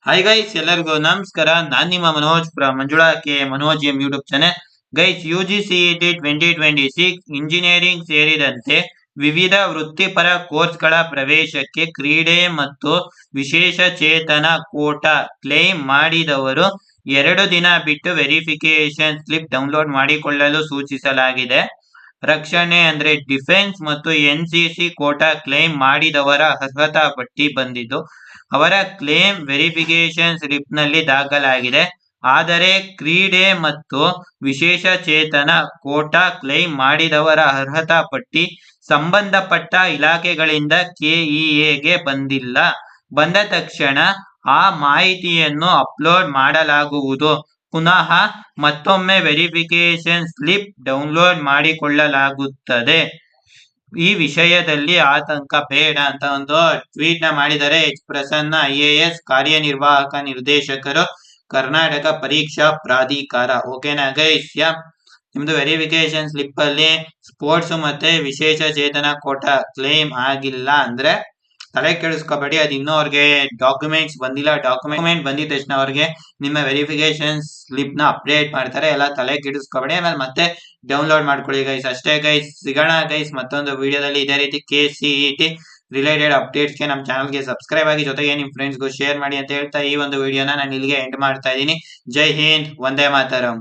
Hi guys, ಎಲ್ಲರಿಗೂ ನಮಸ್ಕಾರ. ನಾನ್ ನಿಮ್ಮ Manoj from Manjula K Manoj M YouTube channel. Guys, UGCET 2026 engineering ಸೇರಿದಂತೆ ವಿವಿಧ ವೃತ್ತಿಪರ ಕೋರ್ಸ್ಗಳ ಪ್ರವೇಶಕ್ಕೆ ಕ್ರೀಡೆ ಮತ್ತು ವಿಶೇಷ ಚೇತನ ಕೋಟಾ ಕ್ಲೇಮ್ ಮಾಡಿದವರು 2 ದಿನ ಬಿಟ್ಟು ವೆರಿಫಿಕೇಶನ್ ಸ್ಲಿಪ್ ಡೌನ್ಲೋಡ್ ಮಾಡಿಕೊಳ್ಳಲು ಸೂಚಿಸಲಾಗಿದೆ. ರಕ್ಷಣೆ ಅಂದ್ರೆ ಡಿಫೆನ್ಸ್ ಮತ್ತು NCC ಕೋಟಾ ಕ್ಲೇಮ್ ಮಾಡಿದವರ ಅರ್ಹತಾ ಪಟ್ಟಿ ಬಂದಿದ್ದು ಅವರ ಕ್ಲೇಮ್ ವೆರಿಫಿಕೇಶನ್ ಸ್ಲಿಪ್ ನಲ್ಲಿ ದಾಖಲಾಗಿದೆ. ಆದರೆ ಕ್ರೀಡೆ ಮತ್ತು ವಿಶೇಷ ಚೇತನ ಕೋಟಾ ಕ್ಲೇಮ್ ಮಾಡಿದವರ ಅರ್ಹತಾ ಪಟ್ಟಿ ಸಂಬಂಧಪಟ್ಟ ಇಲಾಖೆಗಳಿಂದ KEAಗೆ ಬಂದಿಲ್ಲ. ಬಂದ ತಕ್ಷಣ ಆ ಮಾಹಿತಿಯನ್ನು ಅಪ್ಲೋಡ್ ಮಾಡಲಾಗುವುದು. ಪುನಃ ಮತ್ತೊಮ್ಮೆ ವೆರಿಫಿಕೇಶನ್ ಸ್ಲಿಪ್ ಡೌನ್ಲೋಡ್ ಮಾಡಿಕೊಳ್ಳಲಾಗುತ್ತದೆ. ಈ ವಿಷಯದಲ್ಲಿ ಆತಂಕ ಬೇಡ ಅಂತ ಒಂದು ಟ್ವೀಟ್ ನ ಮಾಡಿದರೆ ಪ್ರಸನ್ನ IAS ಕಾರ್ಯನಿರ್ವಾಹಕ ನಿರ್ದೇಶಕರು, ಕರ್ನಾಟಕ ಪರೀಕ್ಷಾ ಪ್ರಾಧಿಕಾರ. ಓಕೆನಾ ಗೈಸ್? ನಿಮ್ದು ವೆರಿಫಿಕೇಶನ್ ಸ್ಲಿಪ್ ಅಲ್ಲಿ ಸ್ಪೋರ್ಟ್ಸ್ ಮತ್ತೆ ವಿಶೇಷ ಚೇತನ ಕೋಟಾ ಕ್ಲೇಮ್ ಆಗಿಲ್ಲ ಅಂದ್ರೆ ತಲೆ ಕೆಡಿಸ್ಕೋಬೇಡಿ. ಅದು ಇನ್ನೂ ಅವ್ರಿಗೆ ಡಾಕ್ಯುಮೆಂಟ್ಸ್ ಬಂದಿಲ್ಲ. ಡಾಕ್ಯುಮೆಂಟ್ ಬಂದಿದ ತಕ್ಷಣ ಅವ್ರಿಗೆ ನಿಮ್ಮ ವೆರಿಫಿಕೇಶನ್ ಸ್ಲಿಪ್ ನ ಅಪ್ಡೇಟ್ ಮಾಡ್ತಾರೆ. ಎಲ್ಲ ತಲೆ ಕೆಡಿಸ್ಕೋಬೇಡಿ. ಆಮೇಲೆ ಮತ್ತೆ ಡೌನ್ಲೋಡ್ ಮಾಡ್ಕೊಳ್ಳಿ ಗೈಸ್. ಅಷ್ಟೇ ಗೈಸ್, ಸಿಗೋಣ ಗೈಸ್ ಮತ್ತೊಂದು ವಿಡಿಯೋದಲ್ಲಿ. ಇದೇ ರೀತಿ KCET ರಿಲೇಟೆಡ್ ಅಪ್ಡೇಟ್ಸ್ಗೆ ನಮ್ಮ ಚಾನಲ್ಗೆ ಸಬ್ಸ್ಕ್ರೈಬ್ ಆಗಿ, ಜೊತೆಗೆ ನಿಮ್ಮ ಫ್ರೆಂಡ್ಸ್ಗೂ ಶೇರ್ ಮಾಡಿ ಅಂತ ಹೇಳ್ತಾ ಈ ಒಂದು ವಿಡಿಯೋನ ನಾನು ಇಲ್ಲಿಗೆ ಎಂಡ್ ಮಾಡ್ತಾ ಇದ್ದೀನಿ. ಜೈ ಹಿಂದ್, ವಂದೇ ಮಾತರಂ.